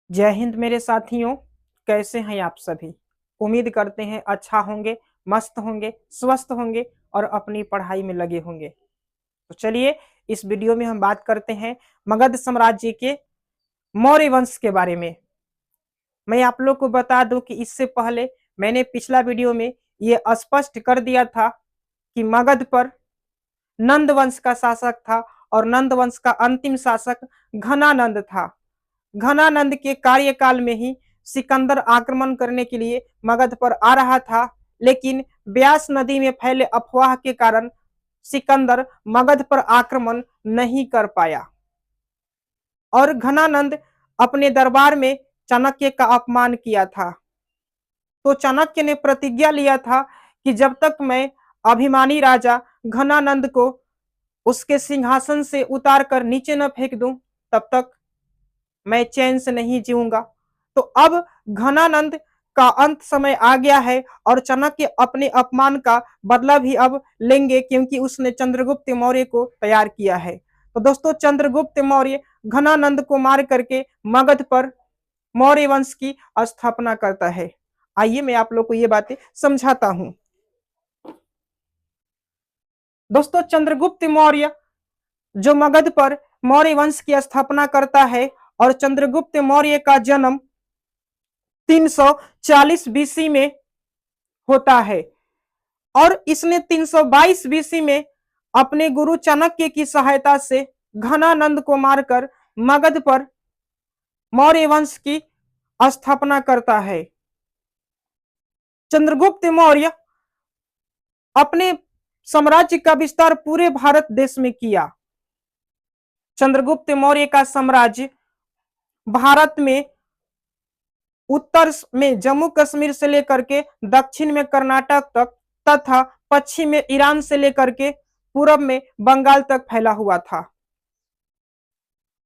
जय हिंद मेरे साथियों। कैसे हैं आप सभी? उम्मीद करते हैं अच्छा होंगे, मस्त होंगे, स्वस्थ होंगे और अपनी पढ़ाई में लगे होंगे। तो चलिए इस वीडियो में हम बात करते हैं मगध साम्राज्य के मौर्य वंश के बारे में। मैं आप लोग को बता दूं कि इससे पहले मैंने पिछला वीडियो में ये स्पष्ट कर दिया था कि मगध पर नंद वंश का शासक था और नंद वंश का अंतिम शासक घनानंद था। घनानंद के कार्यकाल में ही सिकंदर आक्रमण करने के लिए मगध पर आ रहा था, लेकिन ब्यास नदी में फैले अफवाह के कारण सिकंदर मगध पर आक्रमण नहीं कर पाया और घनानंद अपने दरबार में चाणक्य का अपमान किया था। तो चाणक्य ने प्रतिज्ञा लिया था कि जब तक मैं अभिमानी राजा घनानंद को उसके सिंहासन से उतार कर नीचे न फेंक दूं, तब तक मैं चैन से नहीं जीऊंगा। तो अब घनानंद का अंत समय आ गया है और चाणक्य अपने अपमान का बदला भी अब लेंगे, क्योंकि उसने चंद्रगुप्त मौर्य को तैयार किया है। तो दोस्तों, चंद्रगुप्त मौर्य घनानंद को मार करके मगध पर मौर्य वंश की स्थापना करता है। आइए मैं आप लोग को ये बातें समझाता हूं। दोस्तों, चंद्रगुप्त मौर्य जो मगध पर मौर्य वंश की स्थापना करता है, और चंद्रगुप्त मौर्य का जन्म 340 बीसी में होता है और इसने 322 बीसी में अपने गुरु चाणक्य की सहायता से घनानंद को मारकर मगध पर मौर्य वंश की स्थापना करता है। चंद्रगुप्त मौर्य अपने साम्राज्य का विस्तार पूरे भारत देश में किया। चंद्रगुप्त मौर्य का साम्राज्य भारत में उत्तर में जम्मू कश्मीर से लेकर के दक्षिण में कर्नाटक तक तथा पश्चिम में ईरान से लेकर के पूरब में बंगाल तक फैला हुआ था।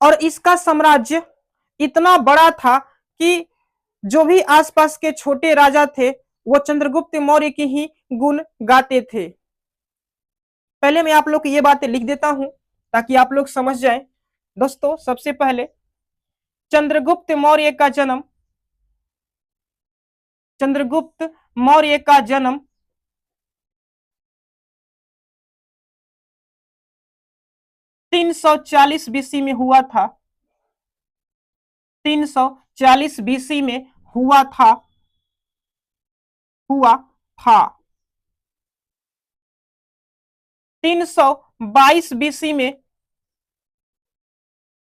और इसका साम्राज्य इतना बड़ा था कि जो भी आसपास के छोटे राजा थे वो चंद्रगुप्त मौर्य की ही गुण गाते थे। पहले मैं आप लोग को ये बातें लिख देता हूं ताकि आप लोग समझ जाएं। दोस्तों, सबसे पहले चंद्रगुप्त मौर्य का जन्म चंद्रगुप्त मौर्य का जन्म 340 बीसी में हुआ था। 340 बीसी में हुआ था हुआ था 322 बीसी में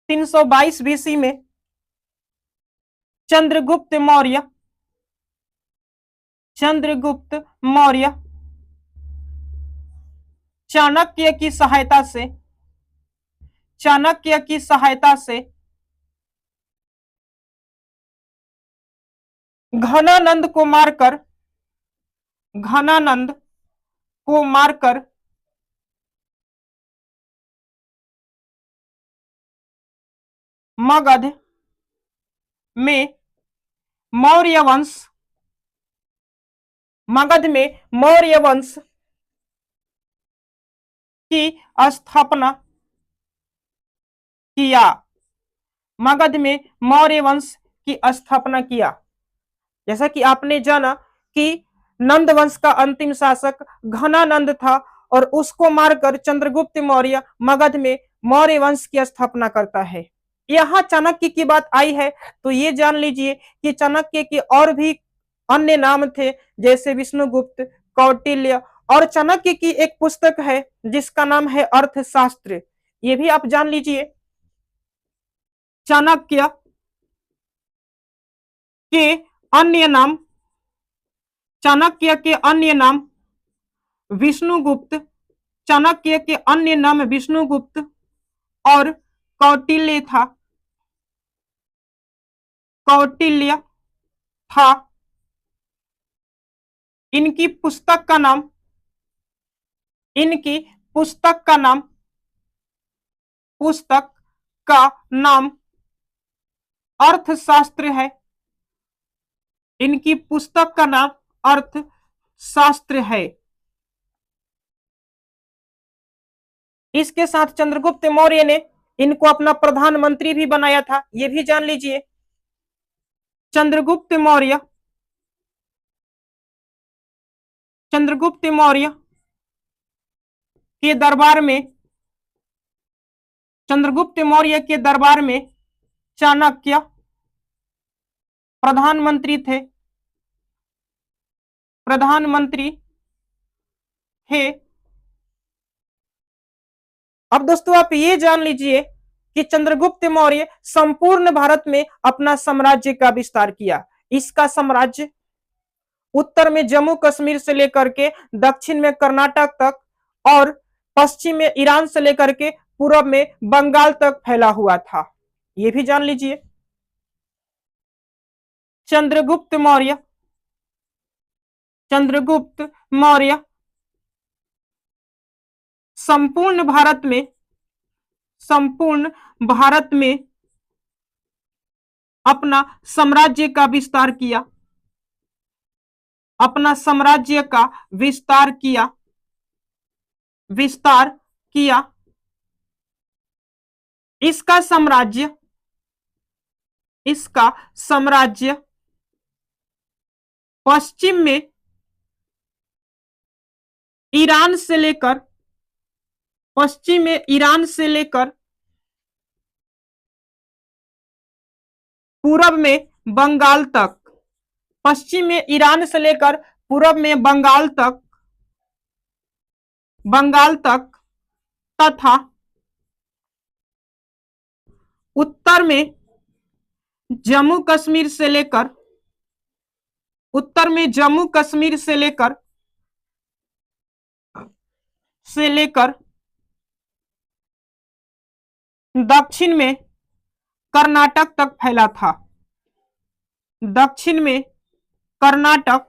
322 बीसी में चंद्रगुप्त मौर्य चाणक्य की सहायता से घनानंद को मारकर मगध में मौर्य वंश की स्थापना किया। मगध में मौर्य वंश की स्थापना किया। जैसा कि आपने जाना कि नंद वंश का अंतिम शासक घनानंद था और उसको मारकर चंद्रगुप्त मौर्य मगध में मौर्य वंश की स्थापना करता है। यहाँ चाणक्य की बात आई है तो ये जान लीजिए कि चाणक्य के और भी अन्य नाम थे, जैसे विष्णुगुप्त, कौटिल्य, और चाणक्य की एक पुस्तक है जिसका नाम है अर्थशास्त्र। ये भी आप जान लीजिए। चाणक्य के अन्य नाम विष्णुगुप्त चाणक्य के अन्य नाम विष्णुगुप्त और कौटिल्य था। इनकी पुस्तक का नाम अर्थशास्त्र है। इनकी पुस्तक का नाम अर्थशास्त्र है। इसके साथ चंद्रगुप्त मौर्य ने इनको अपना प्रधानमंत्री भी बनाया था, ये भी जान लीजिए। चंद्रगुप्त मौर्य, चंद्रगुप्त मौर्य के दरबार में, चंद्रगुप्त मौर्य के दरबार में चाणक्य प्रधानमंत्री थे, प्रधानमंत्री थे। अब दोस्तों आप ये जान लीजिए कि चंद्रगुप्त मौर्य संपूर्ण भारत में अपना साम्राज्य का विस्तार किया। इसका साम्राज्य उत्तर में जम्मू कश्मीर से लेकर के दक्षिण में कर्नाटक तक और पश्चिम में ईरान से लेकर के पूर्व में बंगाल तक फैला हुआ था। यह भी जान लीजिए। चंद्रगुप्त मौर्य, चंद्रगुप्त मौर्य संपूर्ण भारत में, संपूर्ण भारत में अपना साम्राज्य का विस्तार किया, अपना साम्राज्य का विस्तार किया, विस्तार किया। इसका साम्राज्य, इसका साम्राज्य पश्चिम में ईरान से लेकर, पश्चिम में ईरान से लेकर पूरब में बंगाल तक, पश्चिम में ईरान से लेकर पूरब में बंगाल तक, बंगाल तक तथा उत्तर में जम्मू कश्मीर से लेकर, उत्तर में जम्मू कश्मीर से लेकर दक्षिण में कर्नाटक तक फैला था, दक्षिण में कर्नाटक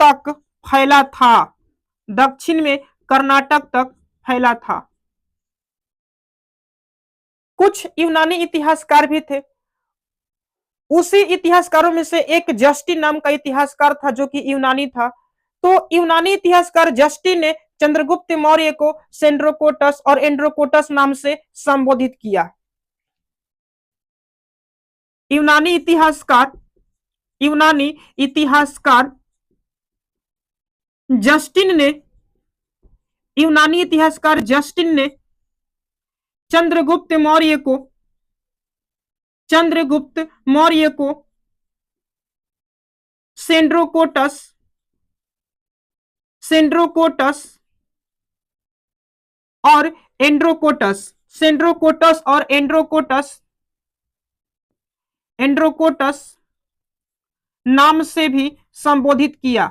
तक फैला था, दक्षिण में कर्नाटक तक फैला था। कुछ यूनानी इतिहासकार भी थे। उसी इतिहासकारों में से एक जस्टिन नाम का इतिहासकार था जो कि यूनानी था। तो यूनानी इतिहासकार जस्टिन ने चंद्रगुप्त मौर्य को सेंड्रोकोटस और एंड्रोकोटस नाम से संबोधित किया। यूनानी इतिहासकार, यूनानी इतिहासकार जस्टिन ने, यूनानी इतिहासकार जस्टिन ने चंद्रगुप्त मौर्य को, चंद्रगुप्त मौर्य को सेंड्रोकोटस, सेंड्रोकोटस और एंड्रोकोटस, सेंड्रोकोटस और एंड्रोकोटस, एंड्रोकोटस नाम से भी संबोधित किया,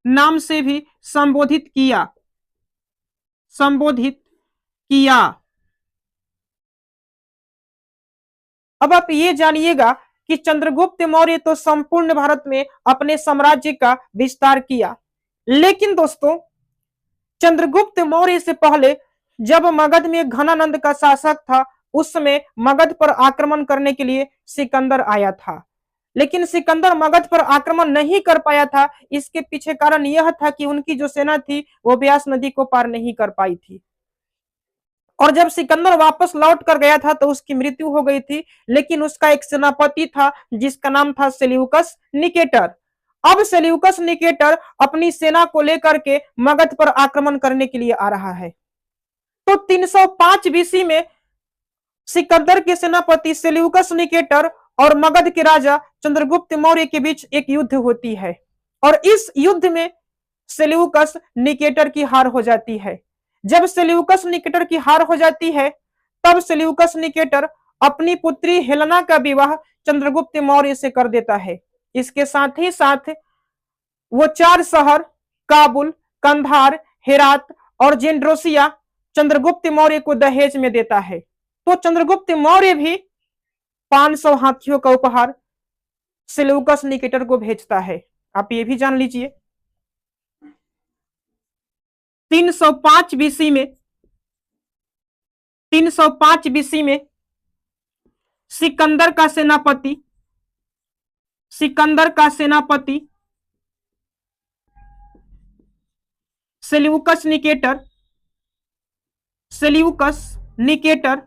नाम से भी संबोधित किया, संबोधित किया। अब आप ये जानिएगा कि चंद्रगुप्त मौर्य तो संपूर्ण भारत में अपने साम्राज्य का विस्तार किया, लेकिन दोस्तों चंद्रगुप्त मौर्य से पहले जब मगध में घनानंद का शासक था, उस समय मगध पर आक्रमण करने के लिए सिकंदर आया था, लेकिन सिकंदर मगध पर आक्रमण नहीं कर पाया था। इसके पीछे कारण यह था कि उनकी जो सेना थी वो ब्यास नदी को पार नहीं कर पाई थी, और जब सिकंदर वापस लौट कर गया था तो उसकी मृत्यु हो गई थी। लेकिन उसका एक सेनापति था जिसका नाम था सेल्यूकस निकेटर। अब सेल्यूकस निकेटर अपनी सेना को लेकर के मगध पर आक्रमण करने के लिए आ रहा है। तो 305 बीसी में सिकंदर के सेनापति सेल्यूकस निकेटर और मगध के राजा चंद्रगुप्त मौर्य के बीच एक युद्ध होती है, और इस युद्ध में सेल्यूकस निकेटर की हार हो जाती है। जब सेल्यूकस निकेटर की हार हो जाती है, तब सेल्यूकस निकेटर अपनी पुत्री हेलेना का विवाह चंद्रगुप्त मौर्य से कर देता है। इसके साथ ही साथ वो 4 शहर काबुल, कंधार, हेरात और जेंड्रोसिया चंद्रगुप्त मौर्य को दहेज में देता है। तो चंद्रगुप्त मौर्य भी 500 हाथियों का उपहार सेल्यूकस निकेटर को भेजता है। आप ये भी जान लीजिए। 305 बीसी में, 305 बीसी में सिकंदर का सेनापति, सिकंदर का सेनापति सेल्यूकस निकेटर, सेल्यूकस निकेटर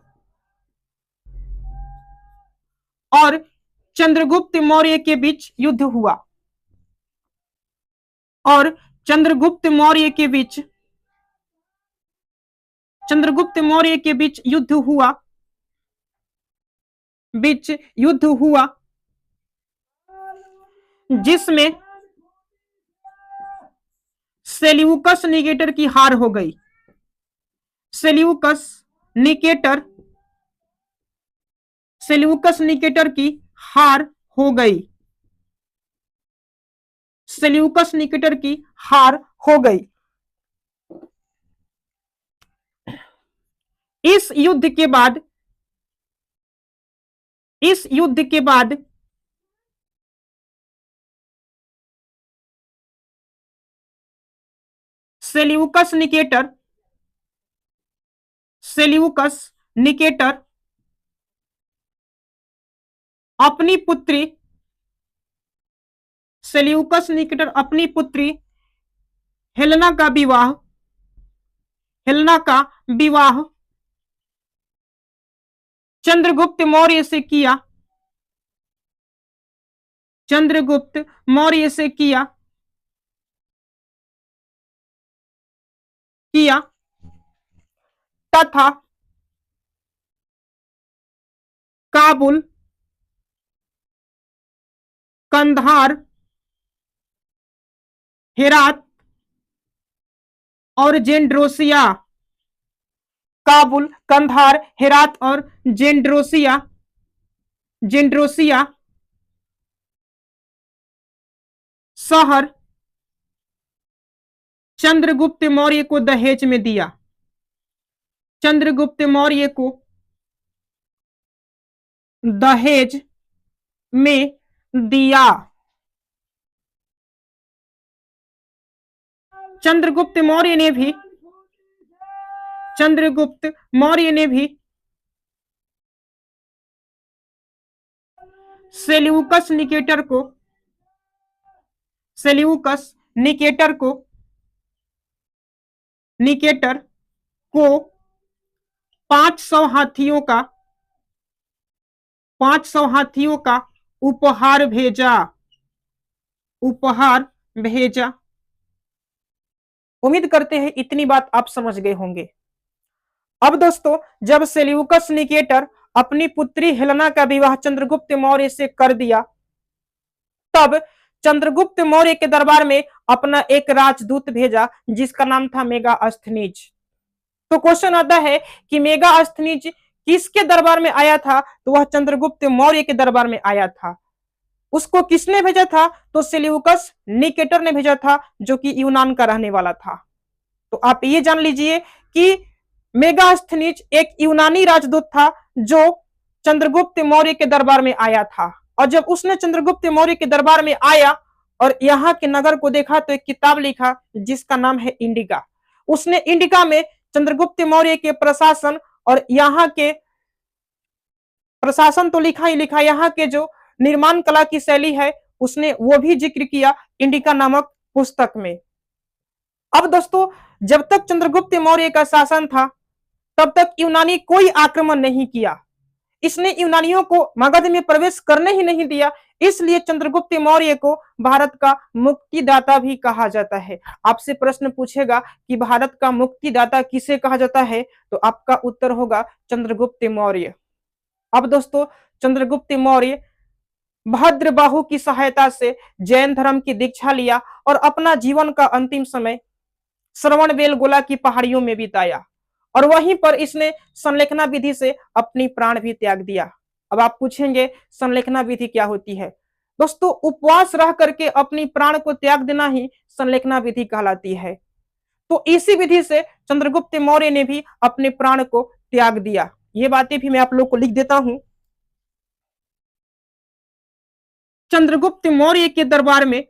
और चंद्रगुप्त मौर्य के बीच युद्ध हुआ। और चंद्रगुप्त मौर्य के बीच युद्ध हुआ। जिसमें सेल्यूकस निकेटर की हार हो गई। सेल्यूकस निकेटर की हार हो गई। सेल्यूकस निकेटर की हार हो गई। इस युद्ध के बाद सेल्यूकस निकेटर अपनी पुत्री हेलेना का विवाह चंद्रगुप्त मौर्य से किया तथा काबुल, कंधार, हेरात और जेंड्रोसिया शहर चंद्रगुप्त मौर्य को दहेज में दिया। चंद्रगुप्त मौर्य को दहेज में दिया। चंद्रगुप्त मौर्य ने भी सेल्यूकस निकेटर को 500 हाथियों का उपहार भेजा। उम्मीद करते हैं इतनी बात आप समझ गए होंगे। अब दोस्तों, जब सेल्यूकस निकेटर अपनी पुत्री हेलेना का विवाह चंद्रगुप्त मौर्य से कर दिया, तब चंद्रगुप्त मौर्य के दरबार में अपना एक राजदूत भेजा जिसका नाम था मेगास्थनीज। तो क्वेश्चन आता है कि मेगास्थनीज किसके दरबार में आया था? तो वह चंद्रगुप्त मौर्य के दरबार में आया था। उसको किसने भेजा था? तो सेल्यूकस निकेटर ने भेजा था, जो कि यूनान का रहने वाला था। तो आप ये जान लीजिए कि मेगास्थनीज एक यूनानी राजदूत था जो चंद्रगुप्त मौर्य के दरबार में आया था। और जब उसने चंद्रगुप्त मौर्य के दरबार में आया और यहाँ के नगर को देखा तो एक किताब लिखा जिसका नाम है इंडिका। उसने इंडिका में चंद्रगुप्त मौर्य के प्रशासन और यहाँ के प्रशासन तो लिखा ही लिखा, यहाँ के जो निर्माण कला की शैली है उसने वो भी जिक्र किया इंडिका नामक पुस्तक में। अब दोस्तों, जब तक चंद्रगुप्त मौर्य का शासन था तब तक यूनानी कोई आक्रमण नहीं किया। इसने यूनानियों को मगध में प्रवेश करने ही नहीं दिया। इसलिए चंद्रगुप्त मौर्य को भारत का मुक्तिदाता भी कहा जाता है। आपसे प्रश्न पूछेगा कि भारत का मुक्तिदाता किसे कहा जाता है, तो आपका उत्तर होगा चंद्रगुप्त मौर्य। अब दोस्तों, चंद्रगुप्त मौर्य भद्रबाहु की सहायता से जैन धर्म की दीक्षा लिया और अपना जीवन का अंतिम समय श्रवणबेलगोला की पहाड़ियों में बिताया और वहीं पर इसने संलेखना विधि से अपनी प्राण भी त्याग दिया। अब आप पूछेंगे संलेखना विधि क्या होती है? दोस्तों, उपवास रह करके अपनी प्राण को त्याग देना ही संलेखना विधि कहलाती है। तो इसी विधि से चंद्रगुप्त मौर्य ने भी अपने प्राण को त्याग दिया। ये बातें भी मैं आप लोग को लिख देता हूं। चंद्रगुप्त मौर्य के दरबार में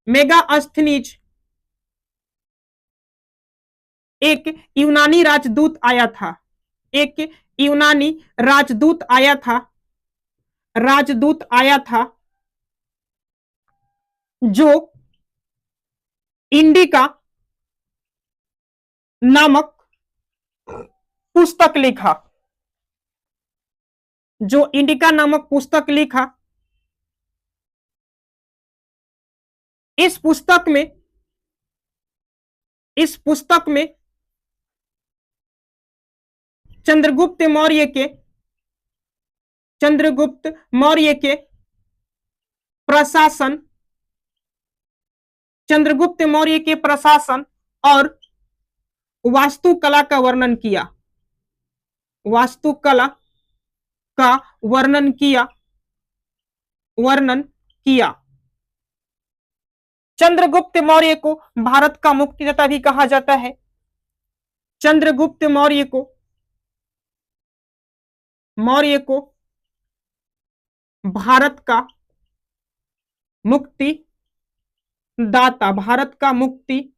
मेगास्थनीज एक यूनानी राजदूत आया था। जो इंडिका नामक पुस्तक लिखा, जो इंडिका नामक पुस्तक लिखा, इस पुस्तक में चंद्रगुप्त मौर्य के प्रशासन, चंद्रगुप्त मौर्य के प्रशासन और वास्तुकला का वर्णन किया, वास्तुकला का वर्णन किया। चंद्रगुप्त मौर्य को भारत का मुक्तिदाता भी कहा जाता है। चंद्रगुप्त मौर्य को भारत का मुक्तिदाता, भारत का मुक्तिदाता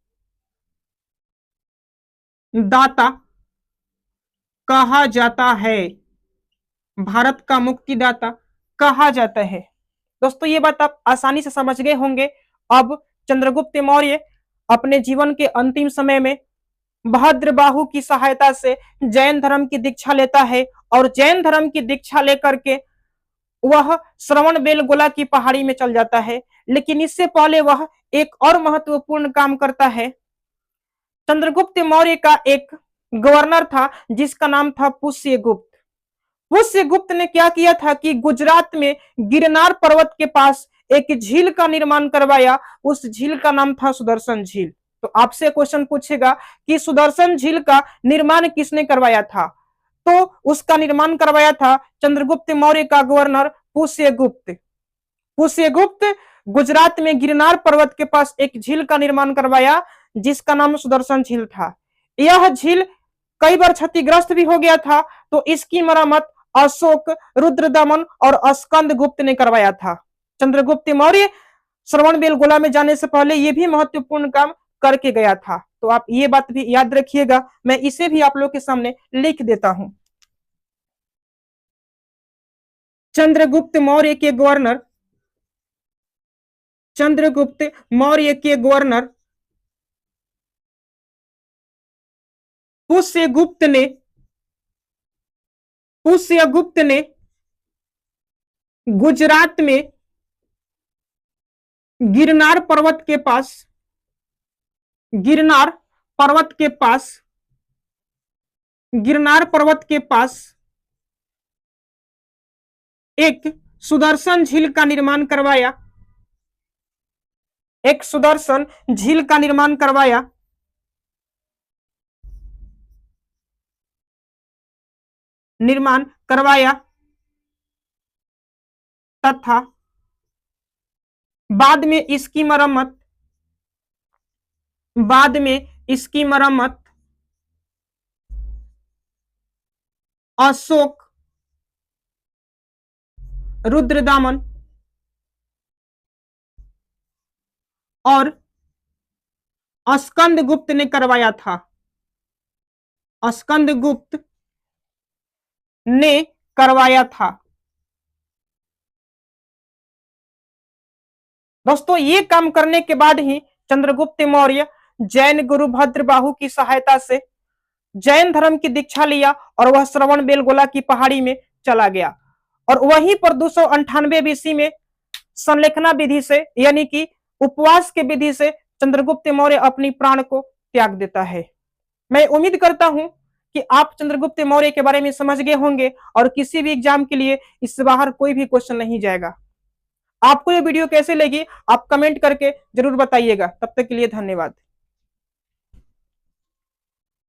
कहा जाता है, भारत का मुक्तिदाता कहा जाता है। दोस्तों ये बात आप आसानी से समझ गए होंगे। अब चंद्रगुप्त मौर्य अपने जीवन के अंतिम समय में भद्रबाहु की सहायता से जैन धर्म की दीक्षा लेता है और जैन धर्म की दीक्षा लेकर के वह श्रवणबेलगोला की पहाड़ी में चल जाता है। लेकिन इससे पहले वह एक और महत्वपूर्ण काम करता है। चंद्रगुप्त मौर्य का एक गवर्नर था जिसका नाम था पुष्यगुप्त। पुष्यगुप्त ने क्या किया था कि गुजरात में गिरनार पर्वत के पास एक झील का निर्माण करवाया। उस झील का नाम था सुदर्शन झील। तो आपसे क्वेश्चन पूछेगा कि सुदर्शन झील का निर्माण किसने करवाया था? तो उसका निर्माण करवाया था चंद्रगुप्त मौर्य का गवर्नर पुष्यगुप्त। पुष्यगुप्त गुजरात में गिरनार पर्वत के पास एक झील का निर्माण करवाया जिसका नाम सुदर्शन झील था। यह झील कई बार क्षतिग्रस्त भी हो गया था, तो इसकी मरम्मत अशोक, रुद्रदमन और स्कंदगुप्त ने करवाया था। चंद्रगुप्त मौर्य श्रवणबेलगोला में जाने से पहले यह भी महत्वपूर्ण काम करके गया था। तो आप ये बात भी याद रखिएगा, मैं इसे भी आप लोग के सामने लिख देता हूं। चंद्रगुप्त मौर्य के गवर्नर पुष्यगुप्त ने गुजरात में गिरनार पर्वत के पास एक सुदर्शन झील का निर्माण करवाया, तथा बाद में इसकी मरम्मत अशोक, रुद्रदामन और स्कंदगुप्त ने करवाया था। स्कंदगुप्त ने करवाया था। दोस्तों ये काम करने के बाद ही चंद्रगुप्त मौर्य जैन गुरु भद्रबाहु की सहायता से जैन धर्म की दीक्षा लिया और वह श्रवणबेलगोला की पहाड़ी में चला गया। और वहीं पर 298 बीसी में संलेखना विधि से यानी कि उपवास के विधि से चंद्रगुप्त मौर्य अपनी प्राण को त्याग देता है। मैं उम्मीद करता हूं कि आप चंद्रगुप्त मौर्य के बारे में समझ गए होंगे और किसी भी एग्जाम के लिए इससे बाहर कोई भी क्वेश्चन नहीं जाएगा। आपको ये वीडियो कैसे लगी आप कमेंट करके जरूर बताइएगा। तब तक के लिए धन्यवाद।